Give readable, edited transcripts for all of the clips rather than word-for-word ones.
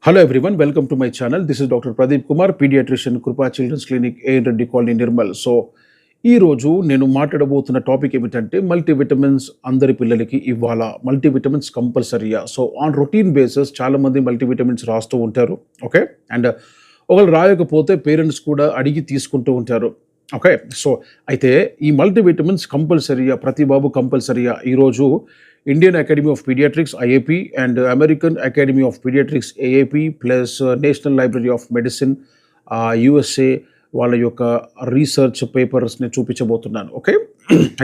Hello everyone, welcome to my channel. This is Dr. Pradeep Kumar, pediatrician, Krupa Children's Clinic, A. Reddy Colony, Nirmal. So ఈ రోజు నేను మాట్లాడబోతున్న topic ఏమిటంటే multivitamins అందరి పిల్లలకి ఇవ్వాలా, multivitamins కంపల్సరీయా. సో ఆన్ రొటీన్ బేసిస్ చాలా మంది మల్టీవిటమిన్స్ రాస్తూ ఉంటారు. ఓకే, అండ్ ఒకళ్ళు రాయకపోతే పేరెంట్స్ కూడా అడిగి తీసుకుంటూ ఉంటారు. ఓకే, సో అయితే ఈ మల్టీవిటమిన్స్ కంపల్సరీయా, ప్రతి బాబు కంపల్సరీయా? ఈరోజు Indian Academy of Pediatrics IAP and American Academy of Pediatrics AAP plus National library of Medicine USA వాళ్ళ యొక్క రీసెర్చ్ పేపర్స్ని చూపించబోతున్నాను. ఓకే,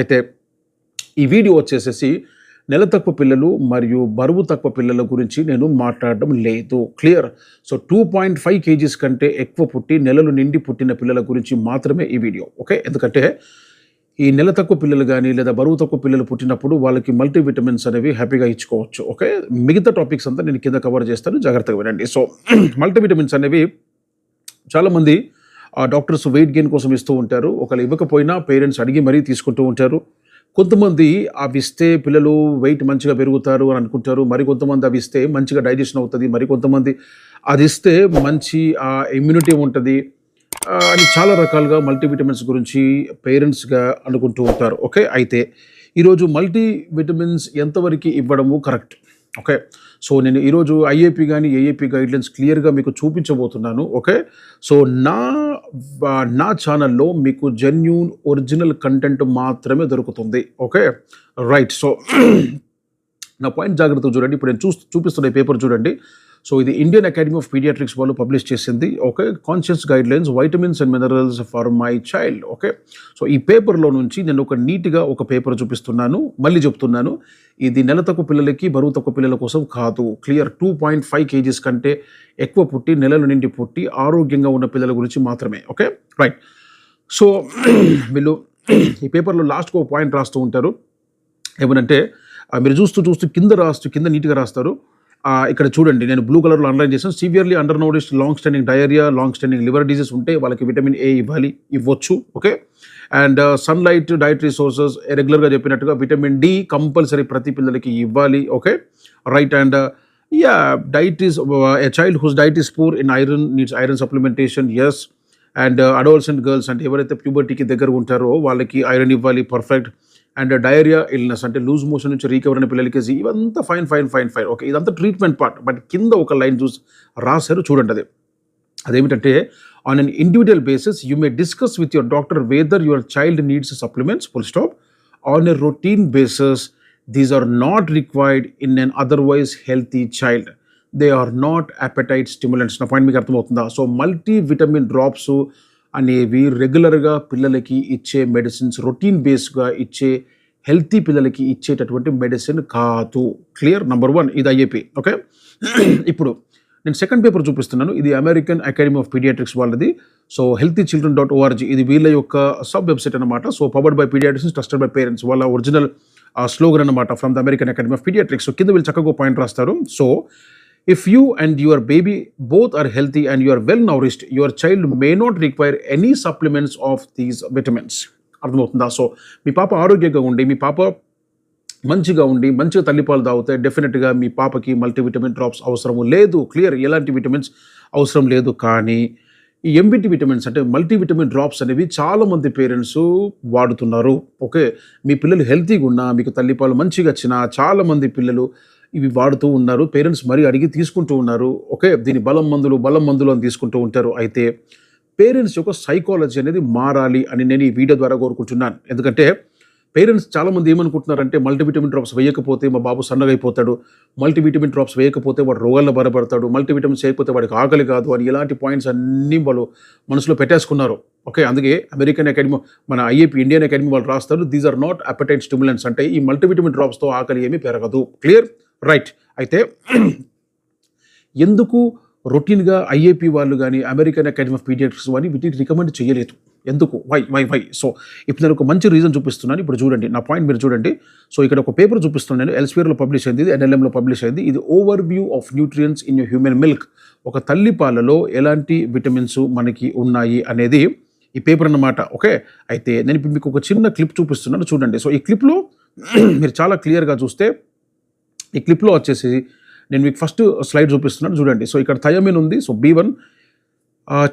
అయితే ఈ వీడియో వచ్చేసేసి నెల తక్కువ పిల్లలు మరియు బరువు తక్కువ పిల్లల గురించి నేను మాట్లాడడం లేదు. క్లియర్? సో 2.5 kgs కంటే ఎక్కువ పుట్టి నెలలు నిండి పుట్టిన పిల్లల గురించి మాత్రమే ఈ వీడియో. ఓకే, ఎందుకంటే ఈ నెల తక్కువ పిల్లలు కానీ లేదా బరువు తక్కువ పిల్లలు పుట్టినప్పుడు వాళ్ళకి మల్టీవిటమిన్స్ అనేవి హ్యాపీగా ఇచ్చుకోవచ్చు. ఓకే, మిగతా టాపిక్స్ అంతా నేను కింద కవర్ చేస్తాను, జాగ్రత్తగా వినండి. సో మల్టీవిటమిన్స్ అనేవి చాలామంది డాక్టర్స్ వెయిట్ గెయిన్ కోసం ఇస్తూ ఉంటారు. ఒకళ్ళు ఇవ్వకపోయినా పేరెంట్స్ అడిగి మరీ తీసుకుంటూ ఉంటారు. కొంతమంది అవి ఇస్తే పిల్లలు వెయిట్ మంచిగా పెరుగుతారు అని అనుకుంటారు. మరి కొంతమంది అవి ఇస్తే మంచిగా డైజెషన్ అవుతుంది. మరి కొంతమంది అది ఇస్తే మంచి ఇమ్యూనిటీ ఉంటుంది అని చాలా రకాలుగా మల్టీవిటమిన్స్ గురించి పేరెంట్స్గా అనుకుంటూ ఉంటారు. ఓకే, అయితే ఈరోజు మల్టీవిటమిన్స్ ఎంతవరకు ఇవ్వడము కరెక్ట్? ఓకే, సో నేను ఈరోజు ఐఏపీ కానీ ఏఏపీ గైడ్లైన్స్ క్లియర్గా మీకు చూపించబోతున్నాను. ఓకే, సో నా ఛానల్లో మీకు జెన్యూన్ ఒరిజినల్ కంటెంట్ మాత్రమే దొరుకుతుంది. Okay, right. సో నా పాయింట్ జాగ్రత్తగా చూడండి. ఇప్పుడు నేను చూపిస్తున్న పేపర్ చూడండి. సో ఇది ఇండియన్ అకాడమీ ఆఫ్ పీడియాట్రిక్స్ వాళ్ళు పబ్లిష్ చేసింది. Okay, conscious guidelines vitamins and minerals for my child. Okay, so ఈ పేపర్లో నుంచి నేను నీట్గా ఒక పేపర్ చూపిస్తున్నాను. మళ్ళీ చెప్తున్నాను, ఇది నెల తక్కువ పిల్లలకి బరువు తక్కువ పిల్లల కోసం కాదు. క్లియర్? 2.5 kgs కంటే ఎక్కువ పుట్టి నెలల నుండి పుట్టి ఆరోగ్యంగా ఉన్న పిల్లల గురించి మాత్రమే. Okay, right. సో వీళ్ళు ఈ పేపర్లో లాస్ట్కి ఒక పాయింట్ రాస్తూ ఉంటారు. ఏమనంటే మీరు చూస్తూ కింద నీట్గా రాస్తారు. ఇక్కడ చూడండి, నేను బ్లూ కలర్లో అండర్లైన్ చేశాను. Severely undernourished long standing diarrhoea, long standing liver disease ఉంటే వాళ్ళకి విటమిన్ ఏ ఇవ్వచ్చు. Okay, and sunlight dietary sources రెగ్యులర్గా చెప్పినట్టుగా విటమిన్ డి కంపల్సరీ ప్రతి పిల్లలకి ఇవ్వాలి. Okay, right. And diet is a child whose diet is poor in iron needs iron supplementation. Yes. And adolescent girls అంటే ఎవరైతే ప్యూబర్టీకి దగ్గర ఉంటారో వాళ్ళకి ఐరన్ ఇవ్వాలి. పర్ఫెక్ట్. అండ్ డయేరియా ఇల్నెస్ అంటే లూజ్ మోషన్ నుంచి రీకవర్ అయిన పిల్లలకి ఇవంతా ఫైన్. ఓకే, ఇదంతా ట్రీట్మెంట్ పార్ట్. బట్ కింద ఒక లైన్ రాశారు చూడండి. అదేమిటంటే on an individual basis you may discuss with your doctor whether your child needs supplements full stop. On a routine basis these are not required in an otherwise healthy child. They are not appetite stimulants. నా point మీకు అర్థమవుతుందా? So multivitamin drops అనేవి రెగ్యులర్గా పిల్లలకి ఇచ్చే medicines, routine బేస్గా ఇచ్చే healthy పిల్లలకి ఇచ్చేటటువంటి మెడిసిన్ కాదు. క్లియర్? నెంబర్ 1 ఇది ఐఏపీ. ఓకే, ఇప్పుడు నేను సెకండ్ పేపర్ చూపిస్తున్నాను. ఇది అమెరికన్ అకాడమీ ఆఫ్ పీడియాట్రిక్స్ వాళ్ళది. సో healthychildren.org ఇది వీళ్ళ యొక్క సబ్ వెబ్సైట్ అనమాట. So powered by pediatricians, trusted by parents వాళ్ళ ఒరిజినల్ స్లోగన్ అనమాట from the American Academy of Pediatrics. So కింద వీళ్ళు చక్కగా పాయింట్ రాస్తారు. So if you and your baby both are healthy and you are well nourished, your child may not require any supplements of these vitamins. అర్థమవుతుందా? So మీ పాప ఆరోగ్యంగా ఉండి, మీ పాప మంచిగా తల్లిపాలు తాగితే డెఫినెట్గా మీ పాపకి మల్టీవిటమిన్ డ్రాప్స్ అవసరం లేదు. క్లియర్? ఎలాంటి విటమిన్స్ అవసరం లేదు. కానీ ఈ ఎంవిటి విటమిన్స్ అంటే మల్టీవిటమిన్ డ్రాప్స్ అనేవి చాలామంది పేరెంట్స్ వాడుతున్నారు. ఓకే, మీ పిల్లలు హెల్తీగా ఉన్నా, మీకు తల్లిపాలు మంచిగా వచ్చినా చాలామంది పిల్లలు ఇవి వాడుతూ ఉన్నారు. పేరెంట్స్ మరీ అడిగి తీసుకుంటూ ఉన్నారు. ఓకే, దీని బలం మందులు అని తీసుకుంటూ ఉంటారు. అయితే పేరెంట్స్ యొక్క సైకాలజీ అనేది మారాలి అని నేను ఈ వీడియో ద్వారా కోరుకుంటున్నాను. ఎందుకంటే పేరెంట్స్ చాలామంది ఏమనుకుంటున్నారంటే మల్టీవిటమిన్ డ్రాప్స్ వేయకపోతే మా బాబు సన్నగా అయిపోతాడు, మల్టీవిటమిన్ డ్రాప్స్ వేయకపోతే వాడు రోగాల్లో బాధపడతాడు, మల్టీవిటమిన్స్ వేయకపోతే వాడికి ఆకలి కాదు అని ఇలాంటి పాయింట్స్ అన్నీ వాళ్ళు మనసులో పెట్టేసుకున్నారు. ఓకే, అందుకే అమెరికన్ అకాడమీ, మన ఐఏపీ ఇండియన్ అకాడమీ వాళ్ళు రాస్తారు these are not appetite stimulants. అంటే ఈ మల్టీవిటమిన్ డ్రాప్స్తో ఆకలి ఏమీ పెరగదు. క్లియర్? రైట్. అయితే ఎందుకు రొటీన్గా ఐఏపీ వాళ్ళు కానీ అమెరికన్ అకాడమీ ఆఫ్ పీడియాట్రిక్స్ కానీ వీటిని రికమెండ్ చేయలేదు? ఎందుకు? వై? సో ఇప్పుడు నేను ఒక మంచి రీజన్ చూపిస్తున్నాను. ఇప్పుడు చూడండి, నా పాయింట్ మీరు చూడండి. సో ఇక్కడ ఒక పేపర్ చూపిస్తున్నాను నేను. ఎల్స్వేర్లో పబ్లిష్ అయింది, ఇది NLMలో పబ్లిష్ అయింది. ఇది over view of nutrients in human milk. ఒక తల్లి పాలలో ఎలాంటి విటమిన్స్ మనకి ఉన్నాయి అనేది ఈ పేపర్ అన్నమాట. ఓకే, అయితే నేను ఇప్పుడు మీకు ఒక చిన్న క్లిప్ చూపిస్తున్నాను చూడండి. సో ఈ క్లిప్లో మీరు చాలా క్లియర్గా చూస్తే ఈ క్లిప్లో వచ్చేసి నేను మీకు ఫస్ట్ స్లైడ్ చూపిస్తున్నాను చూడండి. సో ఇక్కడ థయామిన్ ఉంది. సో B1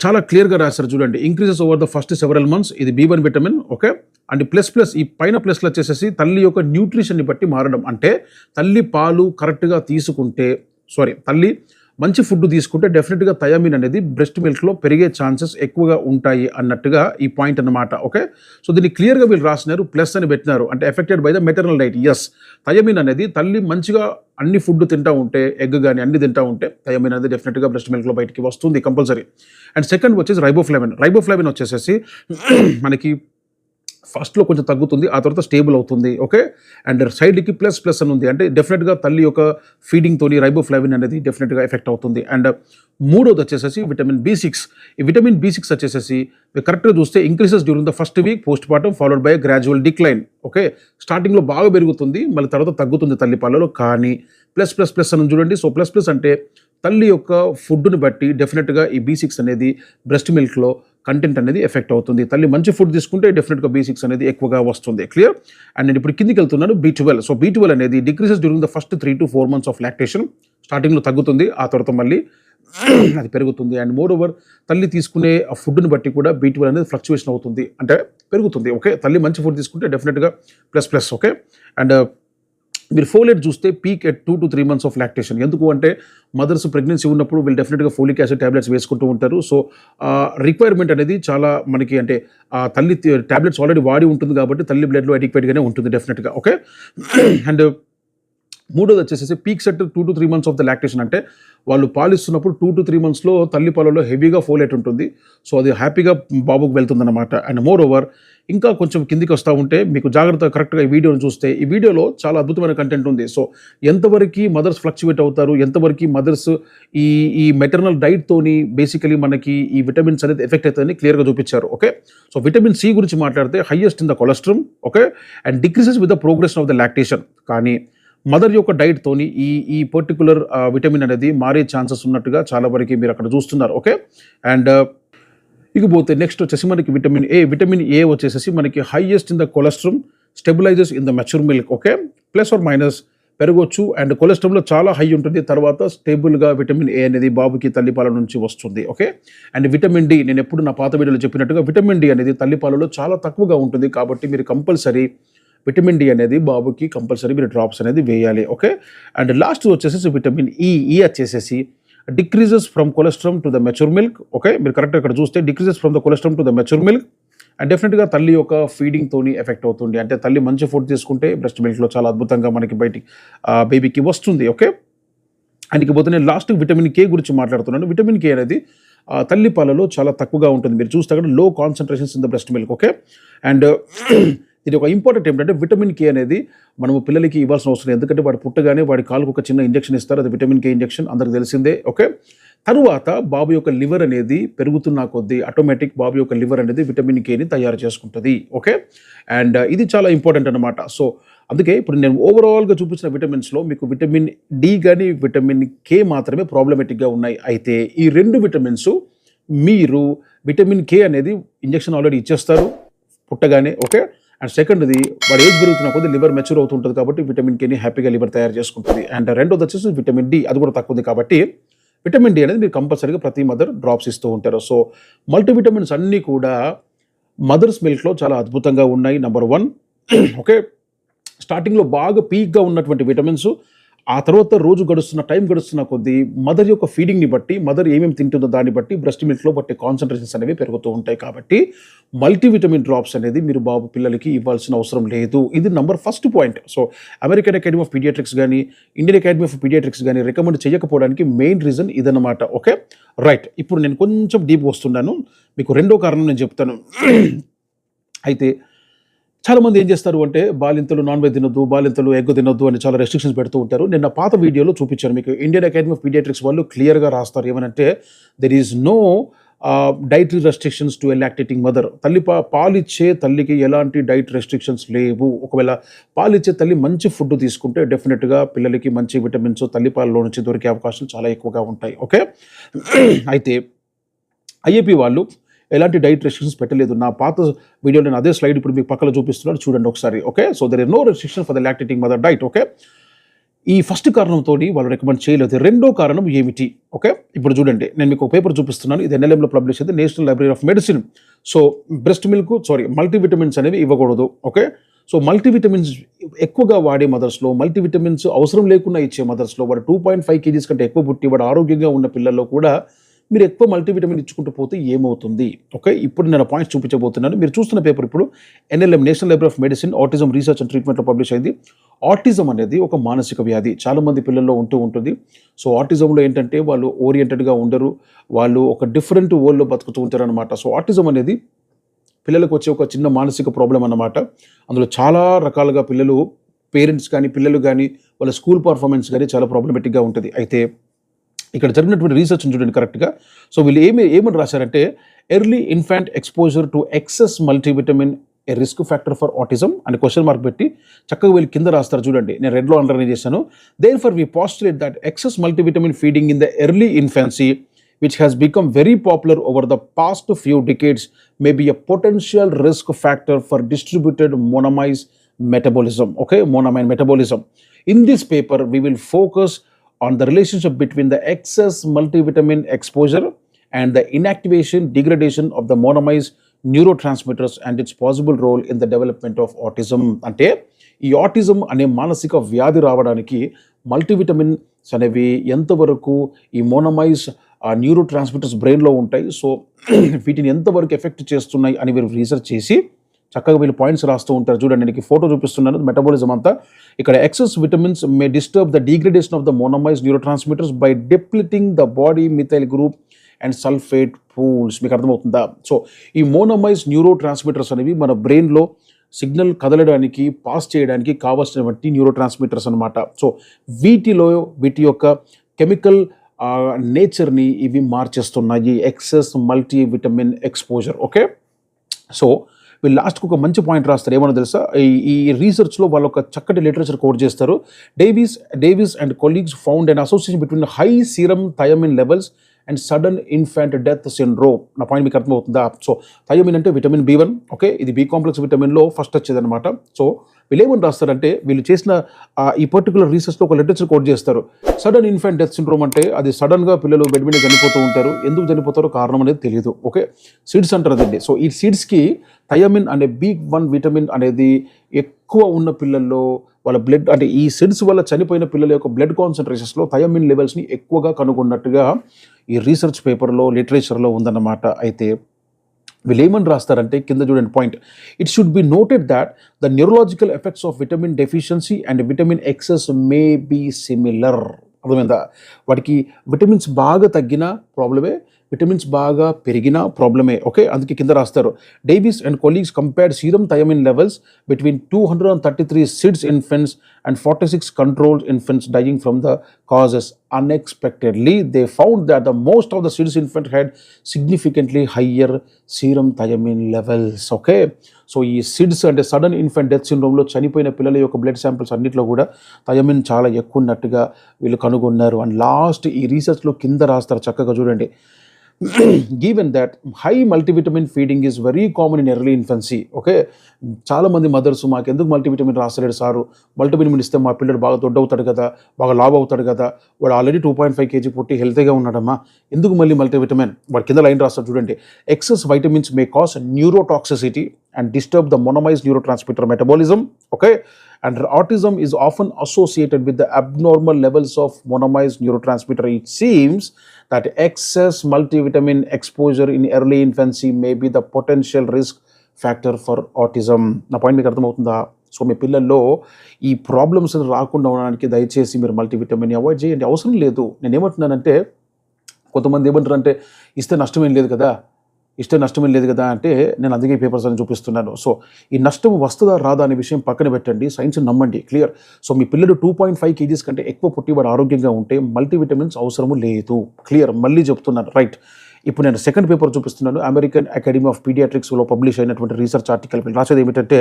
చాలా క్లియర్గా రాశారు చూడండి. Increases over the first several months, ఇది B1 vitamin. Okay, and plus ఈ పైన ప్లస్లు వచ్చేసేసి తల్లి యొక్క న్యూట్రిషన్ని బట్టి మారడం. అంటే తల్లి పాలు కరెక్ట్గా తీసుకుంటే తల్లి మంచి ఫుడ్ తీసుకుంటే డెఫినెట్గా థయామిన్ అనేది బ్రెస్ట్ మిల్క్లో పెరిగే ఛాన్సెస్ ఎక్కువగా ఉంటాయి అన్నట్టుగా ఈ పాయింట్ అన్నమాట. ఓకే, సో దీన్ని క్లియర్గా వీళ్ళు రాసినారు, ప్లస్ అని పెట్టినారు. అంటే affected by the maternal diet. Yes, thiamine అనేది తల్లి మంచిగా అన్ని ఫుడ్ తింటూ ఉంటే, ఎగ్ కానీ అన్ని తింటూ ఉంటే థయామిన్ అనేది డెఫినెట్గా బ్రెస్ట్ మిల్క్లో బయటికి వస్తుంది కంపల్సరీ. అండ్ సెకండ్ వచ్చేసి రైబోఫ్లావిన్ వచ్చేసేసి మనకి ఫస్ట్లో కొంచెం తగ్గుతుంది, ఆ తర్వాత స్టేబుల్ అవుతుంది. ఓకే, అండ్ సైడ్కి ప్లస్ అని ఉంది. అంటే డెఫినెట్గా తల్లి యొక్క ఫీడింగ్తోని రైబోఫ్లావిన్ అనేది డెఫినెట్గా ఎఫెక్ట్ అవుతుంది. అండ్ మూడోది వచ్చేసేసి విటమిన్ B6. ఈ విటమిన్ B6 వచ్చేసేసి మీరు కరెక్ట్గా చూస్తే increases during the first week post partum followed by gradual decline. Okay, స్టార్టింగ్లో బాగా పెరుగుతుంది, మళ్ళీ తర్వాత తగ్గుతుంది తల్లి పాలలో. కానీ ప్లస్ అని చూడండి. సో ప్లస్ అంటే తల్లి యొక్క ఫుడ్ని బట్టి డెఫినెట్గా ఈ B6 అనేది బ్రెస్ట్ మిల్క్లో కంటెంట్ అనేది ఎఫెక్ట్ అవుతుంది. తల్లి మంచి ఫుడ్ తీసుకుంటే డెఫినెట్గా B6 అనేది ఎక్కువగా వస్తుంది. క్లియర్. అండ్ నేను ఇప్పుడు కిందికి వెళ్తున్నాను. B12. సో B12 అనేది decreases during the first 3 to 4 months of lactation. స్టార్టింగ్లో తగ్గుతుంది, ఆ తర్వాత మళ్ళీ అది పెరుగుతుంది. అండ్ మోర్ ఓవర్ తల్లి తీసుకునే ఆ ఫుడ్ని బట్టి కూడా B12 అనేది ఫ్లక్చువేషన్ అవుతుంది, అంటే పెరుగుతుంది. ఓకే, తల్లి మంచి ఫుడ్ తీసుకుంటే డెఫినెట్గా ప్లస్. ఓకే, అండ్ మీరు ఫోలేట్ చూస్తే peak at 2 to 3 months of lactation. ఎందుకు అంటే మదర్స్ ప్రెగ్నెన్సీ ఉన్నప్పుడు వీళ్ళు డెఫినెట్గా ఫోలిక్ యాసిడ్ ట్యాబ్లెట్స్ వేసుకుంటూ ఉంటారు. సో రిక్వైర్మెంట్ అనేది చాలా మనకి, అంటే తల్లి ట్యాబ్లెట్స్ ఆల్రెడీ వాడి ఉంటుంది కాబట్టి తల్లి బ్లడ్లో అడిక్వేట్గానే ఉంటుంది డెఫినెట్గా. ఓకే, అండ్ మూడోది వచ్చేసి peak set 2 to 3 months of the lactation. అంటే వాళ్ళు పాలిస్తున్నప్పుడు 2 to 3 monthsలో తల్లి పాలలో హెవీగా ఫోలేట్ ఉంటుంది. సో అది హ్యాపీగా బాబుకు వెళ్తుందన్నమాట. అండ్ మోర్ ఓవర్ ఇంకా కొంచెం కిందికి వస్తూ ఉంటే మీకు జాగ్రత్తగా కరెక్ట్గా ఈ వీడియోని చూస్తే ఈ వీడియోలో చాలా అద్భుతమైన కంటెంట్ ఉంది. సో ఎంతవరకు మదర్స్ ఫ్లక్చువేట్ అవుతారు, ఎంతవరకు మదర్స్ ఈ మెటర్నల్ డైట్తోని బేసికలీ మనకి ఈ విటమిన్స్ అనేది ఎఫెక్ట్ అవుతుందని క్లియర్గా చూపించారు. ఓకే, సో విటమిన్ C గురించి మాట్లాడితే highest in the cholesterol. Okay, and decreases with the progression of the lactation. కానీ మదర్ యొక్క డైట్తోని ఈ పర్టికులర్ విటమిన్ అనేది మారే ఛాన్సెస్ ఉన్నట్టుగా చాలా వరకు మీరు అక్కడ చూస్తున్నారు. ఓకే, అండ్ ఇకపోతే నెక్స్ట్ వచ్చేసి మనకి విటమిన్ ఏ వచ్చేసి మనకి highest in the cholesterol, stabilisers in the mature milk. Okay, plus or minus పెరగొచ్చు. అండ్ కొలెస్ట్రాల్లో చాలా హై ఉంటుంది, తర్వాత స్టేబుల్గా విటమిన్ ఏ అనేది బాబుకి తల్లిపాల నుంచి వస్తుంది. ఓకే, అండ్ విటమిన్ డి, నేను ఎప్పుడు నా పాత వీడియోలో చెప్పినట్టుగా విటమిన్ డి అనేది తల్లిపాలలో చాలా తక్కువగా ఉంటుంది. కాబట్టి మీరు కంపల్సరీ విటమిన్ డి అనేది బాబుకి కంపల్సరీ మీరు డ్రాప్స్ అనేది వేయాలి. ఓకే, అండ్ లాస్ట్ వచ్చేసి విటమిన్ ఈ వచ్చేసేసి decreases from cholesterol to the mature milk. Okay, మీరు కరెక్ట్గా ఇక్కడ చూస్తే decreases from the cholesterol to the mature milk. And డెఫినెట్గా తల్లి యొక్క ఫీడింగ్తోని ఎఫెక్ట్ అవుతుంది. అంటే తల్లి మంచి ఫుడ్ తీసుకుంటే బ్రెస్ట్ మిల్క్లో చాలా అద్భుతంగా మనకి బయటికి బేబీకి వస్తుంది. ఓకే, అండ్ ఇకపోతే నేను లాస్ట్ విటమిన్ కే గురించి మాట్లాడుతున్నాను. విటమిన్ కే అనేది తల్లి పాలలో చాలా తక్కువగా ఉంటుంది. మీరు చూస్తే అక్కడ లో concentrations in the breast milk. Okay, and ఇది ఒక ఇంపార్టెంట్ ఏంటంటే విటమిన్ కే అనేది మనము పిల్లలకి ఇవ్వాల్సిన అవసరం, ఎందుకంటే వాడు పుట్టగానే వాడి కాలుకు ఒక చిన్న ఇంజెక్షన్ ఇస్తారు, అది విటమిన్ కే ఇంజెక్షన్, అందరికి తెలిసిందే. ఓకే, తరువాత బాబు యొక్క లివర్ అనేది పెరుగుతున్న కొద్దీ ఆటోమేటిక్ బాబు యొక్క లివర్ అనేది విటమిన్ కేని తయారు చేసుకుంటుంది. ఓకే, అండ్ ఇది చాలా ఇంపార్టెంట్ అనమాట. సో అందుకే ఇప్పుడు నేను ఓవరాల్గా చూపించిన విటమిన్స్లో మీకు విటమిన్ డి కానీ విటమిన్ కే మాత్రమే ప్రాబ్లమేటిక్గా ఉన్నాయి. అయితే ఈ రెండు విటమిన్స్ మీరు విటమిన్ కే అనేది ఇంజెక్షన్ ఆల్రెడీ ఇచ్చేస్తారు పుట్టగానే. ఓకే, అండ్ సెకండ్ది వాడు ఏజ్ పెరుగుతున్న కొద్ది లివర్ మెచ్యూర్ అవుతుంటుంది కాబట్టి విటమిన్ కేని హ్యాపీగా లివర్ తయారు చేసుకుంటుంది. అండ్ రెండోది వచ్చేసి విటమిన్ డి, అది కూడా తక్కువ ఉంది కాబట్టి విటమిన్ డి అనేది మీరు కంపల్సరీగా ప్రతి మదర్ డ్రాప్స్ ఇస్తూ ఉంటారు. సో మల్టీవిటమిన్స్ అన్నీ కూడా మదర్స్ మిల్క్లో చాలా అద్భుతంగా ఉన్నాయి. నెంబర్ 1. ఓకే, స్టార్టింగ్లో బాగా పీక్గా ఉన్నటువంటి విటమిన్స్ ఆ తర్వాత రోజు టైం గడుస్తున్న కొద్దీ మదర్ యొక్క ఫీడింగ్ని బట్టి, మదర్ ఏమేమి తింటుందో దాన్ని బట్టి బ్రెస్ట్ మిల్క్లో బట్టి కాన్సన్ట్రేషన్స్ అనేవి పెరుగుతూ ఉంటాయి. కాబట్టి మల్టీవిటమిన్ డ్రాప్స్ అనేది మీరు బాబు పిల్లలకి ఇవ్వాల్సిన అవసరం లేదు. ఇది first point. So American Academy of Pediatrics కానీ ఇండియన్ అకాడమీ ఆఫ్ పీడియాట్రిక్స్ కానీ రికమెండ్ చేయకపోవడానికి మెయిన్ రీజన్ ఇదన్నమాట. Okay, right. ఇప్పుడు నేను కొంచెం డీప్ వస్తున్నాను, మీకు రెండో కారణం నేను చెప్తాను. అయితే చాలామంది ఏం చేస్తారు అంటే బాలింతలు నాన్ వెజ్ తినొద్దు, బాలింతలు ఎగ్ తినొద్దు అని చాలా రెస్ట్రిక్షన్స్ పెడుతూ ఉంటారు. నేను పాత వీడియోలో చూపించాను మీకు. ఇండియన్ అకాడమీ ఆఫ్ పీడియాట్రిక్స్ వాళ్ళు క్లియర్గా రాస్తారు ఏమనంటే there is no dietary restrictions to a lactating mother. పాలిచ్చే తల్లికి ఎలాంటి డైట్ రెస్ట్రిక్షన్స్ లేవు. ఒకవేళ పాలిచ్చే తల్లి మంచి ఫుడ్ తీసుకుంటే డెఫినెట్గా పిల్లలకి మంచి విటమిన్స్ తల్లిపాలలో నుంచి దొరికే అవకాశాలు చాలా ఎక్కువగా ఉంటాయి. ఓకే, అయితే ఐఏపీ వాళ్ళు ఎలాంటి డైట్ రెస్ట్రిక్షన్స్ పెట్టలేదు. నా పాత వీడియోలో నేను అదే స్లైడ్ ఇప్పుడు మీకు పక్కన చూపిస్తున్నాను, చూడండి ఒకసారి. Okay, so there is no restriction for the lactating mother diet. Okay, ఈ ఫస్ట్ కారణంతో వాళ్ళు రికమెండ్ చేయలేదు. రెండో కారణం ఏమిటి? ఓకే, ఇప్పుడు చూడండి, నేను మీకు ఒక పేపర్ చూపిస్తున్నాను. ఇది ఎన్ఎల్ఎంలో పబ్లిష్ అయింది, national library of medicine. So multivitamins అనేవి ఇవ్వకూడదు. ఓకే, సో మల్టీవిటమిన్స్ ఎక్కువగా వాడే మదర్స్లో, మల్టీవిటమిన్స్ అవసరం లేకుండా ఇచ్చే మదర్స్లో, వాడు 2.5 kgs కంటే ఎక్కువ పుట్టి వాడు ఆరోగ్యంగా ఉన్న పిల్లల్లో కూడా మీరు ఎక్కువ మల్టీవిటమిన్ ఇచ్చుకుంటూ పోతే ఏమవుతుంది? ఓకే, ఇప్పుడు నేను పాయింట్స్ చూపించబోతున్నాను. మీరు చూస్తున్న పేపర్ ఇప్పుడు NLM, national library of medicine, autism research and ట్రీట్మెంట్లో పబ్లిష్ అయింది. ఆటిజం అనేది ఒక మానసిక వ్యాధి, చాలామంది పిల్లల్లో ఉంటుంది. సో ఆటిజంలో ఏంటంటే వాళ్ళు ఓరియంటెడ్గా ఉండరు, వాళ్ళు ఒక డిఫరెంట్ వరల్డ్లో బతుకుతూ ఉంటారు అనమాట. సో ఆటిజం అనేది పిల్లలకు వచ్చే ఒక చిన్న మానసిక ప్రాబ్లం అన్నమాట. అందులో చాలా రకాలుగా పేరెంట్స్ కానీ పిల్లలు కానీ వాళ్ళ స్కూల్ పర్ఫార్మెన్స్ కానీ చాలా ప్రాబ్లమేటిక్గా ఉంటుంది. అయితే ఇక్కడ జరిగినటువంటి రీసెర్చ్ చూడండి కరెక్ట్గా. సో వీళ్ళు ఏమని రాశారంటే, early infant exposure to excess multivitamin a risk factor for autism అని క్వశ్చన్ మార్క్ పెట్టి చక్కగా వీళ్ళు కింద రాస్తారు చూడండి. నేను రెడ్లో అండర్లైన్ చేశాను. Therefore we postulate that excess multivitamin feeding in the early infancy which has become very popular over the past few decades may be a potential risk factor for distributed monoamine metabolism. Okay, monoamine metabolism. In this paper, we will focus on the relationship between the excess multivitamin exposure and the inactivation, degradation of the monoamine neurotransmitters and its possible role in the development of autism. అంటే ఈ autism అనే మానసిక వ్యాధి రావడానికి multivitamins అనేవి ఎంతవరకు ఈ మోనోమైజ్ neuro transmitters బ్రెయిన్లో ఉంటాయి, సో వీటిని ఎంతవరకు ఎఫెక్ట్ చేస్తున్నాయి అని వీరు రీసెర్చ్ చేసి చక్కగా వీళ్ళు పాయింట్స్ రాస్తూ ఉంటారు. చూడండి, నేను ఫోటో చూపిస్తున్నాను. మెటబాలిజం అంతా ఇక్కడ excess vitamins may disturb the degradation of the monoamine neurotransmitters by depleting the body methyl group and sulphate pools. మీకు అర్థమవుతుందా? సో ఈ మోనోమైజ్ న్యూరో ట్రాన్స్మిటర్స్ అనేవి మన బ్రెయిన్లో సిగ్నల్ కదలడానికి, పాస్ చేయడానికి కావాల్సినటువంటి న్యూరో ట్రాన్స్మిటర్స్ అనమాట. సో వీటి యొక్క కెమికల్ నేచర్ని ఇవి మార్చేస్తున్నాయి, excess multivitamin exposure. Okay, so వీళ్ళు లాస్ట్కి ఒక మంచి పాయింట్ రాస్తారు. ఏమన్నా తెలుసా? ఈ రీసెర్చ్లో వాళ్ళు ఒక చక్కటి లిటరేచర్ కోట్ చేస్తారు. Davis and colleagues found an association between high serum thiamine levels and sudden infant death syndrome. నా పాయింట్ మీకు అర్థమవుతుందా? సో థయామిన్ అంటే విటమిన్ B1. ఓకే, ఇది బి కాంప్లెక్స్ విటమిన్లో ఫస్ట్ వచ్చేది అనమాట. సో వీళ్ళు ఏమని రాస్తారంటే, వీళ్ళు చేసిన ఈ పర్టికులర్ రీసెర్చ్లో ఒక లిటరేచర్ కోట్ చేస్తారు. సడన్ ఇన్ఫాంట్ డెత్ సిండ్రోమ్ అంటే అది సడన్గా పిల్లలు బెడ్ మీద చనిపోతూ ఉంటారు. ఎందుకు చనిపోతారో కారణం అనేది తెలియదు. ఓకే, సీడ్స్ అంటారు అదండి. సో ఈ సీడ్స్కి థయామిన్ అనే B1 విటమిన్ అనేది ఎక్కువ ఉన్న పిల్లల్లో వాళ్ళ బ్లడ్, అంటే ఈ సీడ్స్ వల్ల చనిపోయిన పిల్లల యొక్క బ్లడ్ కాన్సన్ట్రేషన్స్లో థయామిన్ లెవెల్స్ని ఎక్కువగా కనుగొన్నట్టుగా ఈ రీసెర్చ్ పేపర్లో, లిటరేచర్లో ఉందన్నమాట. అయితే వీళ్ళు ఏమని రాస్తారంటే, కింద చూడండి point, it should be noted that the neurological effects of vitamin deficiency and vitamin excess may be similar. అర్థమైందా? వాటికి విటమిన్స్ బాగా తగ్గిన ప్రాబ్లమే, విటమిన్స్ బాగా పెరిగిన ప్రాబ్లమే. ఓకే, అందుకే కింద రాస్తారు, Davis and colleagues compared serum thiamine levels between 233 SIDS infants and 46 controlled infants dying from the causes. Unexpectedly, they found that the most of the SIDS infants had significantly higher serum thiamine levels. Okay, so ఈ sitz అంటే sudden infant death సిండ్రోమ్లో చనిపోయిన పిల్లల యొక్క blood samples అన్నింటిలో కూడా thiamine చాలా ఎక్కువ ఉన్నట్టుగా వీళ్ళు కనుగొన్నారు. అండ్ లాస్ట్ ఈ రీసెర్చ్లో కింద రాస్తారు చక్కగా చూడండి, given that high multivitamin feeding is very common in early infancy. Okay, చాలామంది మదర్స్ మాకు ఎందుకు మల్టీవిటమిన్ రాస్తలేడు సారు, మల్టీవిటమిన్ ఇస్తే మా పిల్లడు బాగా దొడ్డవుతాడు కదా, బాగా లావ్ అవుతాడు కదా, వాడు ఆల్రెడీ 2.5 kg పుట్టి హెల్తీగా ఉన్నాడమ్మా, ఎందుకు మళ్ళీ మల్టీవిటమిన్? వాడు కింద లైన్ రాస్తారు చూడండి, excess vitamins May cos neurotoxicity and disturb the monoamine neurotransmitter metabolism. Okay, and autism is often associated with the abnormal levels of monoamine neurotransmitter. It seems that excess multivitamin exposure in early infancy may be the potential risk factor for autism. నా point మీకు అర్థమవుతుందా? So మీ పిల్లల్లో ఈ problems రాకుండా ఉండడానికి దయచేసి మీరు multivitamin avoid చేయండి, అవసరం లేదు. నేను ఏమంటున్నానంటే, కొంతమంది ఏమంటారంటే ఇస్తే నష్టమేం లేదు కదా, నష్టమేం లేదు కదా అంటే, నేను అందుకే పేపర్స్ అని చూపిస్తున్నాను. సో ఈ నష్టం వస్తుందా రాదా అనే విషయం పక్కన పెట్టండి, సైన్స్ నమ్మండి. క్లియర్? సో మీ పిల్లలు 2.5 kgs కంటే ఎక్కువ పుట్టి వాడు ఆరోగ్యంగా ఉంటే మల్టీవిటమిన్స్ అవసరము లేదు. క్లియర్? మళ్ళీ చెప్తున్నాను, రైట్? ఇప్పుడు నేను సెకండ్ పేపర్ చూపిస్తున్నాను. అమెరికన్ అకాడమీ ఆఫ్ పీడియాట్రిక్స్లో పబ్లిష్ అయినటువంటి రీసెర్చ్ ఆర్టికల్ రాసేది ఏమిటంటే,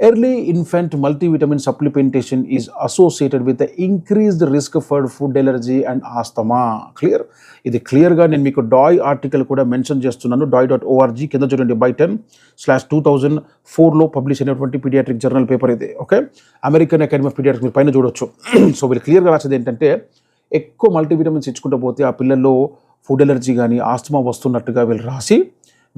early infant multivitamin supplementation is associated with increased risk for food allergy and asthma. Clear? ఇది క్లియర్గా నేను మీకు డాయ్ ఆర్టికల్ కూడా మెన్షన్ చేస్తున్నాను. DOI.org కింద చూడండి, by 10/2004 పబ్లిష్ అయినటువంటి పీడియాట్రిక్ జర్నల్ పేపర్ ఇది. Okay, American Academy of Pediatrics మీరు పైన చూడొచ్చు. సో వీళ్ళు క్లియర్గా రాసేది ఏంటంటే, ఎక్కువ మల్టీవిటమిన్స్ ఇచ్చుకుంటూ పోతే ఆ పిల్లల్లో ఫుడ్ ఎలర్జీ కానీ ఆస్తమా వస్తున్నట్టుగా వీళ్ళు రాసి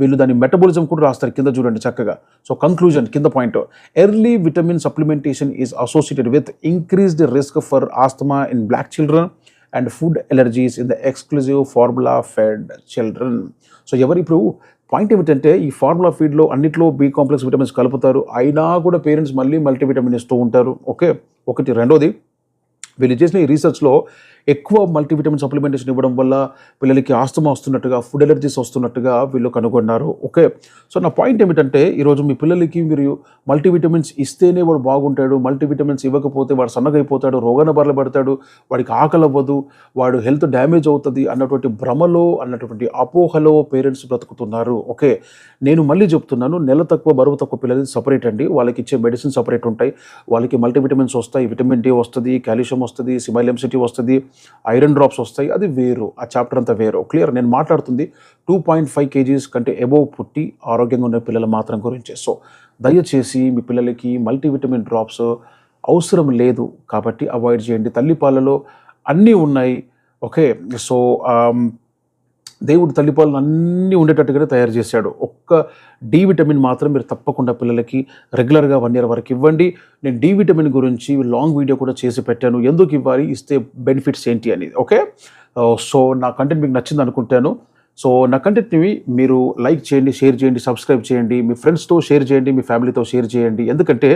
వీళ్ళు దాని మెటబాలిజం కూడా రాస్తారు. కింద చూడండి చక్కగా. సో కంక్లూజన్ కింద point, early vitamin supplementation is associated with increased risk for asthma in black children and food allergies in the exclusive formula fed children. So ఇప్పుడు పాయింట్ ఏమిటంటే, ఈ ఫార్ములా ఫీడ్లో అన్నిట్లో బి కాంప్లెక్స్ విటమిన్స్ కలుపుతారు, అయినా కూడా parents మళ్ళీ multivitamin ఇస్తూ ఉంటారు. ఓకే, ఒకటి. రెండోది, వీళ్ళు చేసిన ఈ రీసెర్చ్లో ఎక్కువ మల్టీవిటమిన్ సప్లిమెంటేషన్ ఇవ్వడం వల్ల పిల్లలకి ఆస్తమా వస్తున్నట్టుగా, ఫుడ్ ఎలర్జీస్ వస్తున్నట్టుగా వీళ్ళు కనుగొన్నారు. ఓకే, సో నా పాయింట్ ఏమిటంటే, ఈరోజు మీ పిల్లలకి మీరు మల్టీవిటమిన్స్ ఇస్తేనే వాడు బాగుంటాడు, మల్టీవిటమిన్స్ ఇవ్వకపోతే వాడు సన్నగైపోతాడు, రోగాన బారిన పడతాడు, వాడికి ఆకలి అవ్వదు, వాడు హెల్త్ డ్యామేజ్ అవుతుంది అన్నటువంటి భ్రమలో, అన్నటువంటి అపోహలో పేరెంట్స్ బ్రతుకుతున్నారు. ఓకే, నేను మళ్ళీ చెప్తున్నాను, నెల తక్కువ బరువు తక్కువ పిల్లలకి సపరేట్ అండి. వాళ్ళకి ఇచ్చే మెడిసిన్ సపరేట్ ఉంటాయి. వాళ్ళకి మల్టీవిటమిన్స్ వస్తాయి, విటమిన్ డి వస్తుంది, కాల్షియం వస్తుంది, సిమైల్ ఎంసిటీ వస్తుంది, ఐరన్ డ్రాప్స్ వస్తాయి. అది వేరు, ఆ చాప్టర్ అంతా వేరు. క్లియర్? నేను మాట్లాడుతుంది 2.5 kgs కంటే అబోవ్ పుట్టి ఆరోగ్యంగా ఉన్న పిల్లల మాత్రం గురించి. సో దయచేసి మీ పిల్లలకి మల్టీవిటమిన్ డ్రాప్స్ అవసరం లేదు కాబట్టి అవాయిడ్ చేయండి. తల్లిపాలలో అన్నీ ఉన్నాయి. ఓకే, సో దేవుడు తల్లిపాలను అన్నీ ఉండేటట్టుగానే తయారు చేశాడు. ఒక్క డి విటమిన్ మాత్రం మీరు తప్పకుండా పిల్లలకి రెగ్యులర్గా 1 year వరకు ఇవ్వండి. నేను డి విటమిన్ గురించి లాంగ్ వీడియో కూడా చేసి పెట్టాను, ఎందుకు ఇవ్వాలి, ఇస్తే బెనిఫిట్స్ ఏంటి అనేది. ఓకే, సో నా కంటెంట్ మీకు నచ్చింది అనుకుంటాను. సో నా కంటెంట్ని మీరు లైక్ చేయండి, షేర్ చేయండి, సబ్స్క్రైబ్ చేయండి, మీ ఫ్రెండ్స్తో షేర్ చేయండి, మీ ఫ్యామిలీతో షేర్ చేయండి. ఎందుకంటే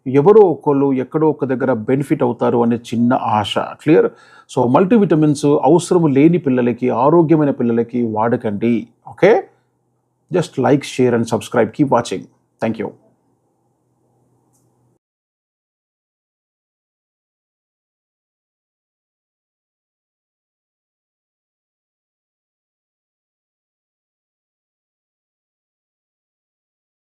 ఎవరో ఒకళ్ళు ఎక్కడో ఒక దగ్గర బెనిఫిట్ అవుతారు అనే చిన్న ఆశ. క్లియర్? సో మల్టీవిటమిన్స్ అవసరం లేని పిల్లలకి, ఆరోగ్యమైన పిల్లలకి వాడకండి. Okay, just like, share and subscribe. Keep watching. Thank you.